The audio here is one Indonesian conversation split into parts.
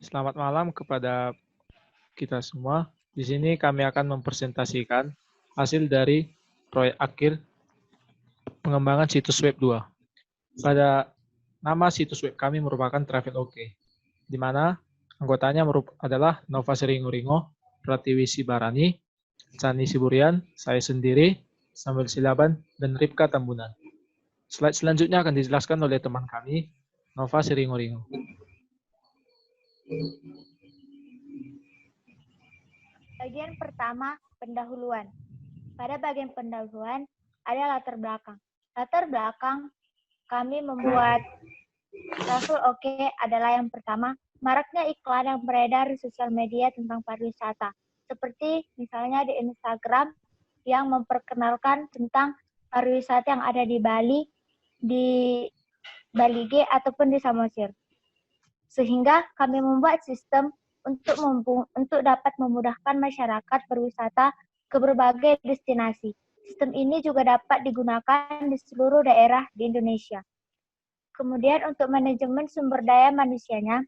Selamat malam kepada kita semua. Di sini kami akan mempresentasikan hasil dari proyek akhir pengembangan situs web 2. Pada nama situs web kami merupakan Traveloka, di mana anggotanya adalah Nova Seringo-Ringo, Pratiwi Sibarani, Chani Siburian, saya sendiri, Samuel Silaban, dan Ripka Tambunan. Slide selanjutnya akan dijelaskan oleh teman kami, Nova Seringo-Ringo. Bagian pertama, pendahuluan. Pada bagian pendahuluan, ada latar belakang. Latar belakang kami membuat Traveloka adalah yang pertama, maraknya iklan yang beredar di sosial media tentang pariwisata. Seperti misalnya di Instagram yang memperkenalkan tentang pariwisata yang ada di Bali, di Bali G ataupun di Samosir. Sehingga kami membuat sistem untuk dapat memudahkan masyarakat berwisata ke berbagai destinasi. Sistem ini juga dapat digunakan di seluruh daerah di Indonesia. Kemudian untuk manajemen sumber daya manusianya,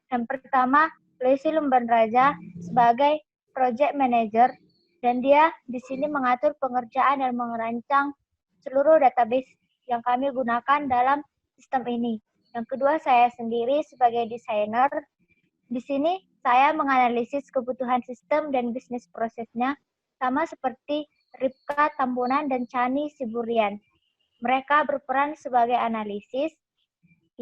yang pertama, Lesi Lumban Raja sebagai project manager, dan dia di sini mengatur pengerjaan dan merancang seluruh database yang kami gunakan dalam sistem ini. Yang kedua, saya sendiri sebagai desainer. Di sini saya menganalisis kebutuhan sistem dan bisnis prosesnya, sama seperti Ripka Tambunan dan Chani Siburian. Mereka berperan sebagai analisis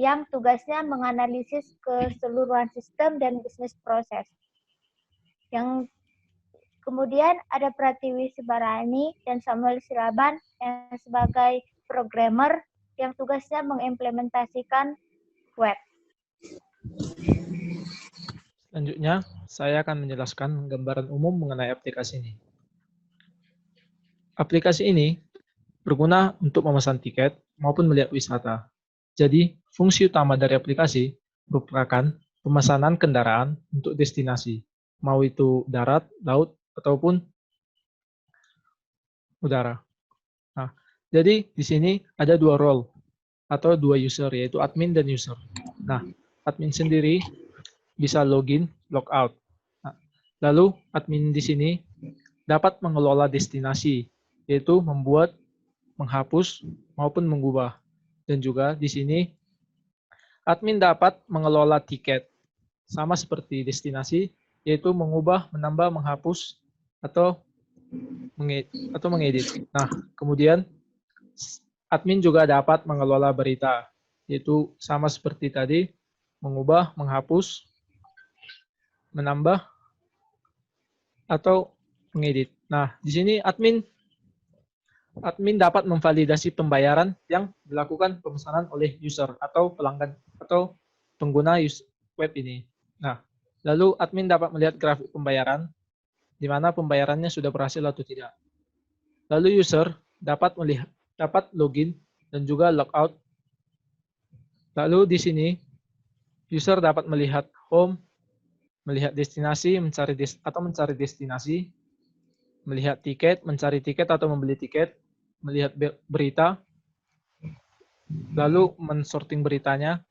yang tugasnya menganalisis keseluruhan sistem dan bisnis proses. Yang kemudian ada Pratiwi Sibarani dan Samuel Silaban yang sebagai programmer yang tugasnya mengimplementasikan web. Selanjutnya, saya akan menjelaskan gambaran umum mengenai aplikasi ini. Aplikasi ini berguna untuk memesan tiket maupun melihat wisata. Jadi, fungsi utama dari aplikasi merupakan pemesanan kendaraan untuk destinasi, mau itu darat, laut, ataupun udara. Nah, jadi di sini ada dua role atau dua user, yaitu admin dan user. Nah, admin sendiri bisa login, logout. Nah, lalu admin di sini dapat mengelola destinasi, yaitu membuat, menghapus, maupun mengubah. Dan juga di sini admin dapat mengelola tiket, sama seperti destinasi, yaitu mengubah, menambah, menghapus, atau mengedit. Nah, kemudian admin juga dapat mengelola berita, yaitu sama seperti tadi, mengubah, menghapus, menambah, atau mengedit. Nah, di sini admin dapat memvalidasi pembayaran yang dilakukan pemesanan oleh user atau pelanggan atau pengguna web ini. Nah, lalu admin dapat melihat grafik pembayaran di mana pembayarannya sudah berhasil atau tidak. Lalu user dapat login dan juga logout. Lalu di sini user dapat melihat home, melihat destinasi, mencari destinasi, melihat tiket, mencari tiket atau membeli tiket, melihat berita, lalu mensorting beritanya,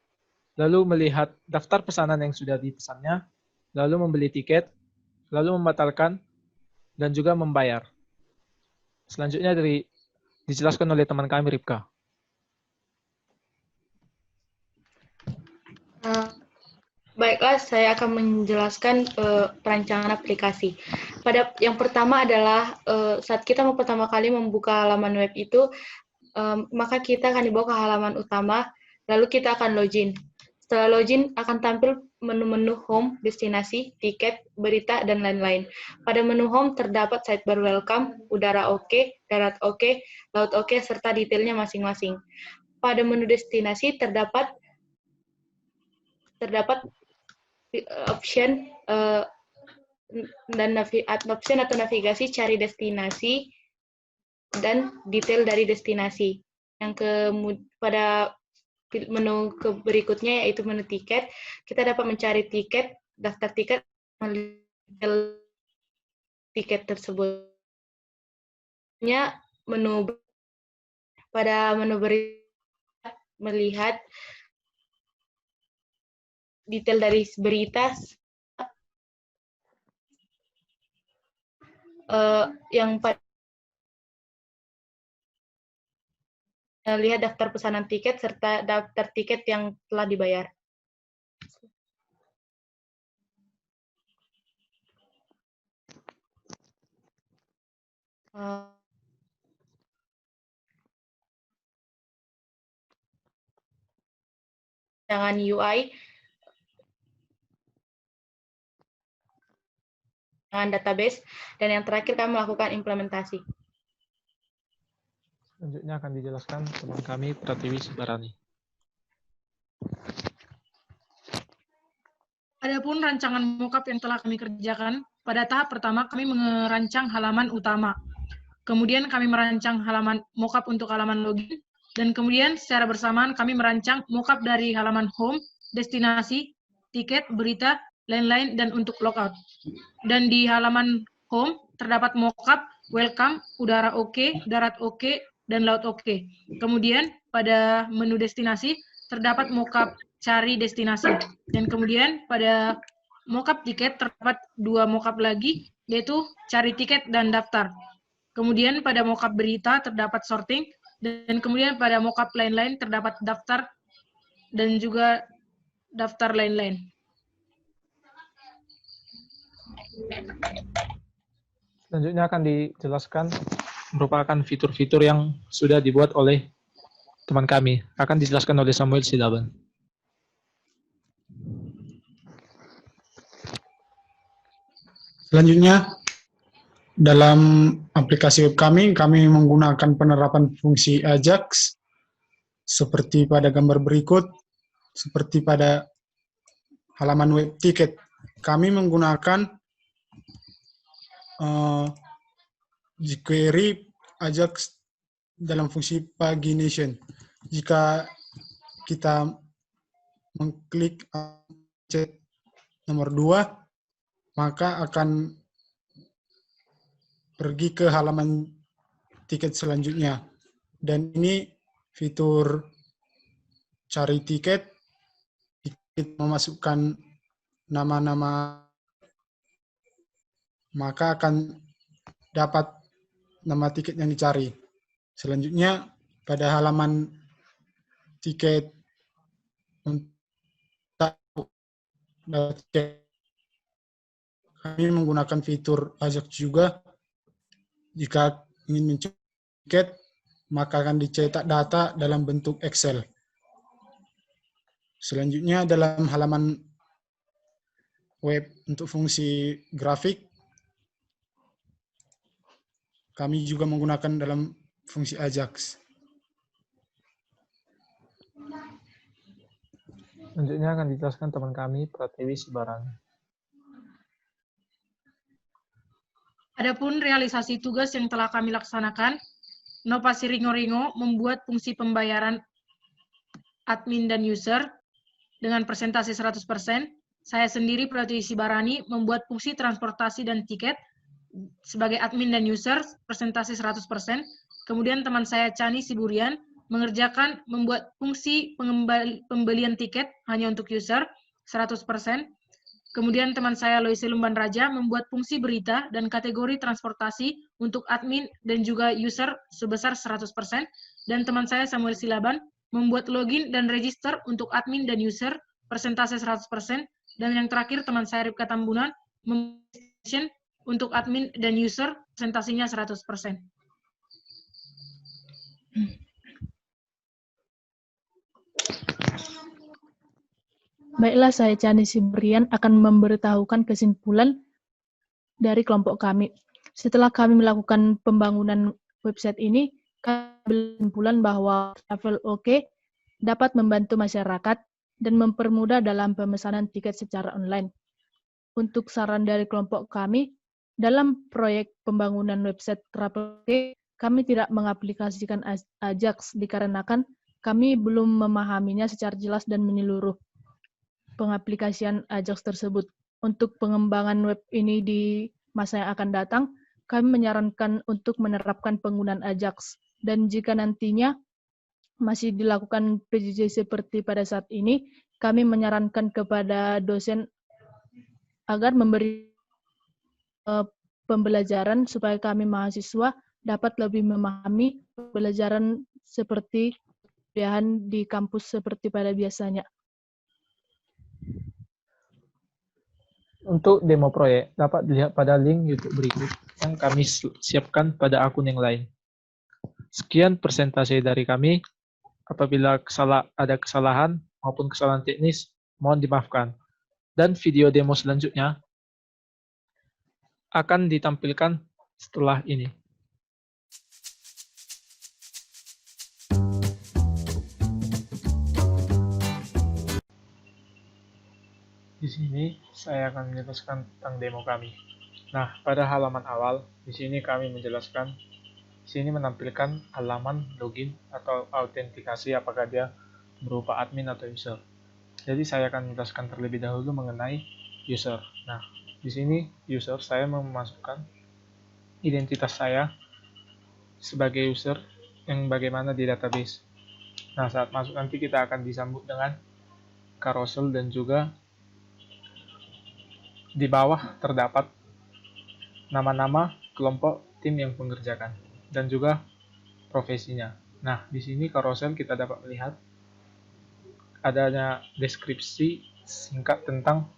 lalu melihat daftar pesanan yang sudah dipesannya, lalu membeli tiket, lalu membatalkan, dan juga membayar. Selanjutnya dijelaskan oleh teman kami, Ripka. Baiklah, saya akan menjelaskan perancangan aplikasi. Pada yang pertama adalah saat kita mau pertama kali membuka halaman web itu, maka kita akan dibawa ke halaman utama, lalu kita akan login. Setelah login akan tampil menu-menu home, destinasi, tiket, berita, dan lain-lain. Pada menu home terdapat sidebar welcome, udara oke, darat oke, laut oke, serta detailnya masing-masing. Pada menu destinasi terdapat option option atau navigasi cari destinasi dan detail dari destinasi. Pada menu berikutnya yaitu menu tiket, kita dapat mencari tiket, daftar tiket, melihat tiket tersebut. Pada menu berikutnya melihat detail dari berita yang lihat daftar pesanan tiket serta daftar tiket yang telah dibayar. Dengan UI, dengan database, dan yang terakhir kami melakukan implementasi. Selanjutnya akan dijelaskan teman kami Pratiwi Sibarani. Adapun rancangan mockup yang telah kami kerjakan, pada tahap pertama kami merancang halaman utama. Kemudian kami merancang halaman mockup untuk halaman login, dan kemudian secara bersamaan kami merancang mockup dari halaman home, destinasi, tiket, berita, lain-lain, dan untuk logout. Dan di halaman home terdapat mockup welcome, udara oke, darat oke, dan laut oke. Kemudian pada menu destinasi terdapat mockup cari destinasi. Dan kemudian pada mockup tiket terdapat 2 mockup lagi, yaitu cari tiket dan daftar. Kemudian pada mockup berita terdapat sorting, dan kemudian pada mockup lain-lain terdapat daftar dan juga daftar lain-lain. Selanjutnya akan dijelaskan merupakan fitur-fitur yang sudah dibuat oleh teman kami. Akan dijelaskan oleh Samuel Silaban. Selanjutnya, dalam aplikasi web kami menggunakan penerapan fungsi Ajax seperti pada gambar berikut, seperti pada halaman web tiket. Kami menggunakan jQuery Ajax dalam fungsi pagination. Jika kita mengklik chat nomor 2, maka akan pergi ke halaman tiket selanjutnya. Dan ini fitur cari tiket, memasukkan nama-nama, maka akan dapat nama tiket yang dicari. Selanjutnya, pada halaman tiket kami menggunakan fitur Ajax juga. Jika ingin mencari tiket, maka akan dicetak data dalam bentuk Excel. Selanjutnya, dalam halaman web untuk fungsi grafik, kami juga menggunakan dalam fungsi Ajax. Selanjutnya akan dijelaskan teman kami Pratiwi Sibarani. Adapun realisasi tugas yang telah kami laksanakan, Nopasi Ringo-Ringo membuat fungsi pembayaran admin dan user dengan persentase 100%. Saya sendiri, Pratiwi Sibarani, membuat fungsi transportasi dan tiket sebagai admin dan user persentase 100%. Kemudian teman saya Chani Siburian mengerjakan membuat fungsi pembelian tiket hanya untuk user 100%. Kemudian teman saya Loise Lumban Raja membuat fungsi berita dan kategori transportasi untuk admin dan juga user sebesar 100%. Dan teman saya Samuel Silaban membuat login dan register untuk admin dan user persentase 100%. Dan yang terakhir teman saya Ripka Tambunan membuat untuk admin dan user persentasenya 100%. Baiklah, saya Chani Sibrian akan memberitahukan kesimpulan dari kelompok kami. Setelah kami melakukan pembangunan website ini, kami berkesimpulan bahwa Traveloka dapat membantu masyarakat dan mempermudah dalam pemesanan tiket secara online. Untuk saran dari kelompok kami, dalam proyek pembangunan website Traveloka, kami tidak mengaplikasikan Ajax dikarenakan kami belum memahaminya secara jelas dan menyeluruh. Pengaplikasian Ajax tersebut. Untuk pengembangan web ini di masa yang akan datang, kami menyarankan untuk menerapkan penggunaan Ajax. Dan jika nantinya masih dilakukan PJJ seperti pada saat ini, kami menyarankan kepada dosen agar memberi pembelajaran supaya kami mahasiswa dapat lebih memahami pembelajaran seperti kuliahan di kampus seperti pada biasanya. Untuk demo proyek dapat dilihat pada link YouTube berikut yang kami siapkan pada akun yang lain. Sekian presentasi dari kami. Apabila ada kesalahan maupun kesalahan teknis, mohon dimaafkan. Dan video demo selanjutnya akan ditampilkan setelah ini. Di sini saya akan menjelaskan tentang demo kami. Nah, pada halaman awal, di sini kami menjelaskan, di sini menampilkan halaman login atau autentikasi apakah dia berupa admin atau user. Jadi saya akan menjelaskan terlebih dahulu mengenai user. Nah, di sini user saya memasukkan identitas saya sebagai user yang bagaimana di database. Nah, saat masuk nanti kita akan disambut dengan carousel dan juga di bawah terdapat nama-nama kelompok tim yang mengerjakan dan juga profesinya. Nah, di sini carousel kita dapat melihat adanya deskripsi singkat tentang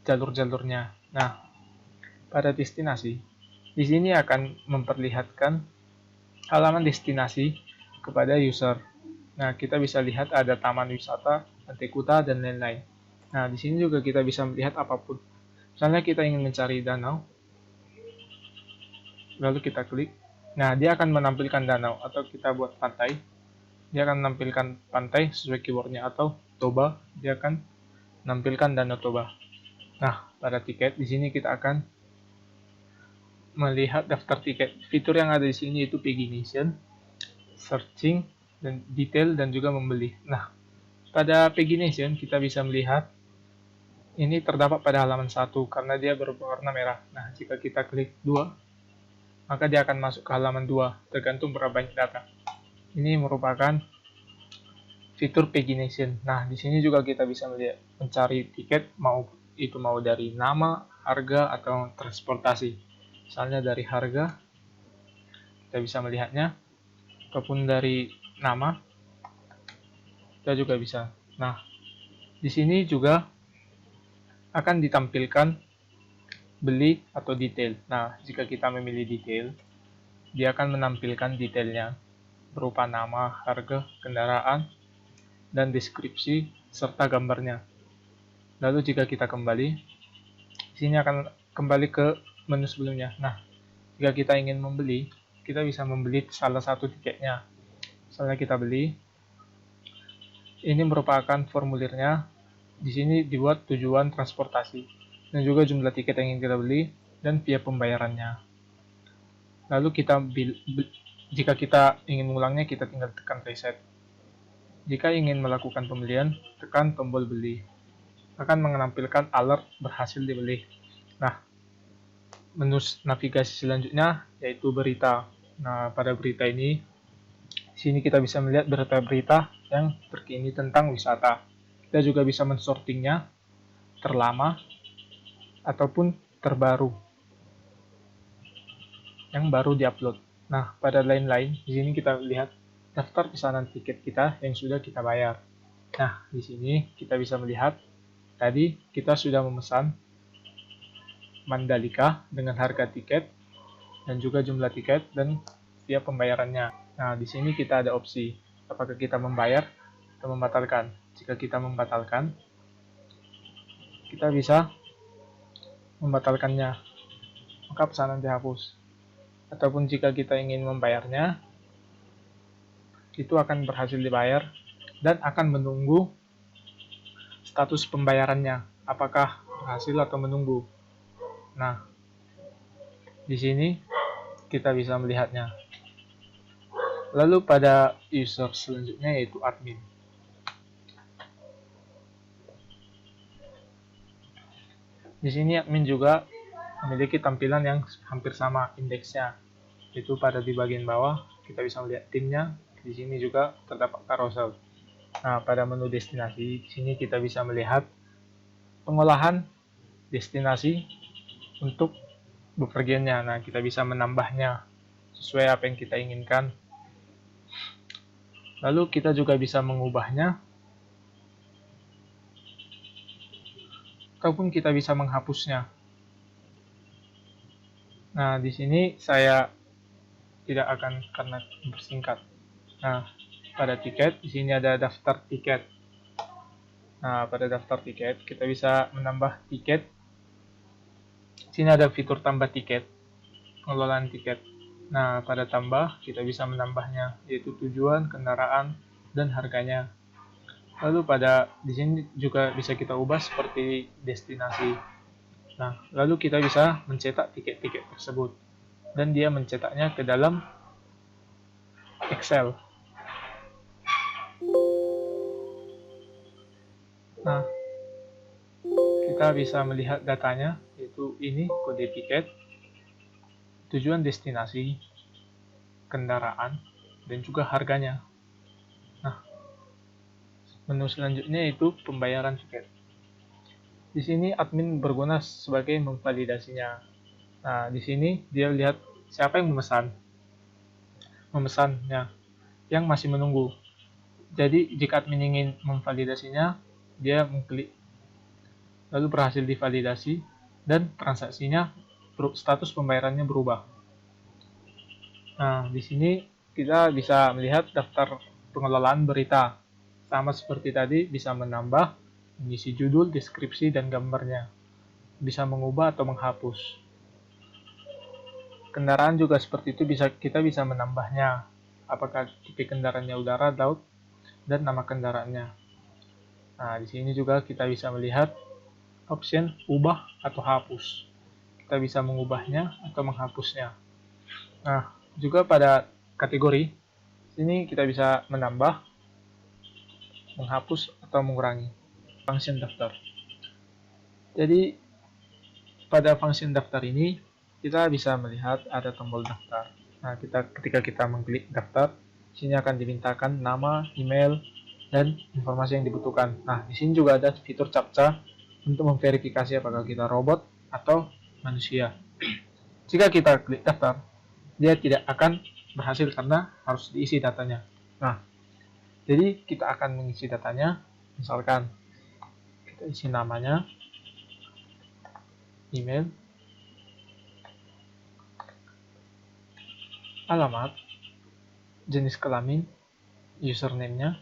jalur-jalurnya. Nah, pada destinasi, di sini akan memperlihatkan halaman destinasi kepada user. Nah, kita bisa lihat ada taman wisata, pantai kuta, dan lain-lain. Nah, di sini juga kita bisa melihat apapun. Misalnya kita ingin mencari danau, lalu kita klik. Nah, dia akan menampilkan danau, atau kita buat pantai. Dia akan menampilkan pantai sesuai keywordnya, atau Toba, dia akan menampilkan danau Toba. Nah, pada tiket, di sini kita akan melihat daftar tiket. Fitur yang ada di sini itu Pagination, searching, dan detail, dan juga membeli. Nah, pada Pagination kita bisa melihat ini terdapat pada halaman 1 karena dia berwarna merah. Nah, jika kita klik 2, maka dia akan masuk ke halaman 2, tergantung berapa banyak data. Ini merupakan fitur Pagination. Nah, di sini juga kita bisa melihat mencari tiket, mau dari nama, harga, atau transportasi. Misalnya dari harga, kita bisa melihatnya, ataupun dari nama, kita juga bisa. Nah, di sini juga akan ditampilkan beli atau detail. Nah, jika kita memilih detail, dia akan menampilkan detailnya berupa nama, harga, kendaraan, dan deskripsi serta gambarnya. Lalu jika kita kembali, di sini akan kembali ke menu sebelumnya. Nah, jika kita ingin membeli, kita bisa membeli salah satu tiketnya. Misalnya kita beli, ini merupakan formulirnya. Di sini dibuat tujuan transportasi dan juga jumlah tiket yang ingin kita beli dan via pembayarannya. Lalu jika kita ingin mengulangnya, kita tinggal tekan reset. Jika ingin melakukan pembelian, tekan tombol beli. Akan menampilkan alert berhasil dibeli. Nah, menu navigasi selanjutnya yaitu berita. Nah, pada berita ini, di sini kita bisa melihat berita-berita yang terkini tentang wisata. Kita juga bisa mensortingnya terlama ataupun terbaru yang baru diupload. Nah, pada lain-lain, di sini kita lihat daftar pesanan tiket kita yang sudah kita bayar. Nah, di sini kita bisa melihat tadi kita sudah memesan Mandalika dengan harga tiket dan juga jumlah tiket dan via pembayarannya. Nah, di sini kita ada opsi apakah kita membayar atau membatalkan. Jika kita membatalkan, kita bisa membatalkannya, maka pesanan dihapus. Ataupun jika kita ingin membayarnya, itu akan berhasil dibayar dan akan menunggu status pembayarannya, apakah berhasil atau menunggu. Nah, di sini kita bisa melihatnya. Lalu pada user selanjutnya yaitu admin. Di sini admin juga memiliki tampilan yang hampir sama indeksnya. Itu pada di bagian bawah kita bisa melihat timnya. Di sini juga terdapat carousel. Nah, pada menu destinasi, di sini kita bisa melihat pengolahan destinasi untuk bepergiannya. Nah, kita bisa menambahnya sesuai apa yang kita inginkan. Lalu kita juga bisa mengubahnya, ataupun kita bisa menghapusnya. Nah, di sini saya tidak akan karena bersingkat. Nah, pada tiket, di sini ada daftar tiket. Nah, pada daftar tiket, kita bisa menambah tiket. Di sini ada fitur tambah tiket, pengelolaan tiket. Nah, pada tambah, kita bisa menambahnya, yaitu tujuan, kendaraan, dan harganya. Lalu di sini juga bisa kita ubah seperti destinasi. Nah, lalu kita bisa mencetak tiket-tiket tersebut. Dan dia mencetaknya ke dalam Excel. Nah, kita bisa melihat datanya, yaitu ini kode tiket, tujuan destinasi, kendaraan, dan juga harganya. Nah, menu selanjutnya yaitu pembayaran tiket. Di sini admin berguna sebagai memvalidasinya. Nah, di sini dia lihat siapa yang memesannya, yang masih menunggu. Jadi, jika admin ingin memvalidasinya, dia mengklik, lalu berhasil divalidasi, dan transaksinya, status pembayarannya berubah. Nah, di sini kita bisa melihat daftar pengelolaan berita. Sama seperti tadi, bisa menambah, mengisi judul, deskripsi, dan gambarnya. Bisa mengubah atau menghapus. Kendaraan juga seperti itu, kita bisa menambahnya. Apakah tipe kendaraannya udara, laut, dan nama kendaraannya. Nah, di sini juga kita bisa melihat option ubah atau hapus. Kita bisa mengubahnya atau menghapusnya. Nah, juga pada kategori, sini kita bisa menambah, menghapus, atau mengurangi function daftar. Jadi, pada function daftar ini, kita bisa melihat ada tombol daftar. Nah, ketika kita mengklik daftar, sini akan dimintakan nama, email, dan informasi yang dibutuhkan. Nah, di sini juga ada fitur CAPTCHA untuk memverifikasi apakah kita robot atau manusia. Jika kita klik daftar, dia tidak akan berhasil karena harus diisi datanya. Nah, jadi kita akan mengisi datanya, misalkan kita isi namanya, email, alamat, jenis kelamin, username-nya,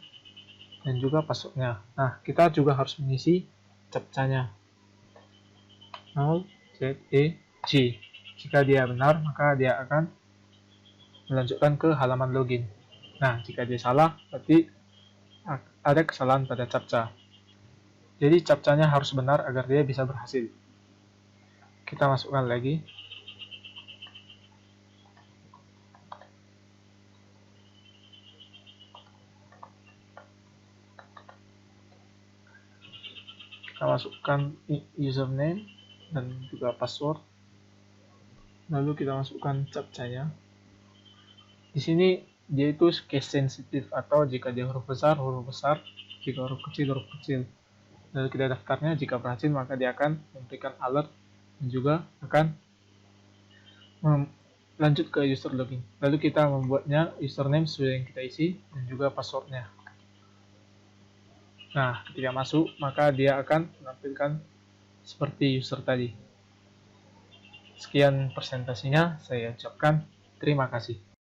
dan juga password-nya. Nah, kita juga harus mengisi CAPTCHA-nya. 0ZEG. Jika dia benar, maka dia akan melanjutkan ke halaman login. Nah, jika dia salah, berarti ada kesalahan pada CAPTCHA. Jadi, CAPTCHA-nya harus benar agar dia bisa berhasil. Kita masukkan lagi. Kita masukkan username dan juga password. Lalu kita masukkan CAPTCHA-nya. Di sini dia itu case sensitif, atau jika dia huruf besar, jika huruf kecil. Lalu kita daftarnya, jika berhasil maka dia akan memberikan alert dan juga akan lanjut ke user login. Lalu kita membuatnya username sesuai yang kita isi dan juga passwordnya. Nah, ketika masuk, maka dia akan menampilkan seperti user tadi. Sekian presentasinya, saya ucapkan terima kasih.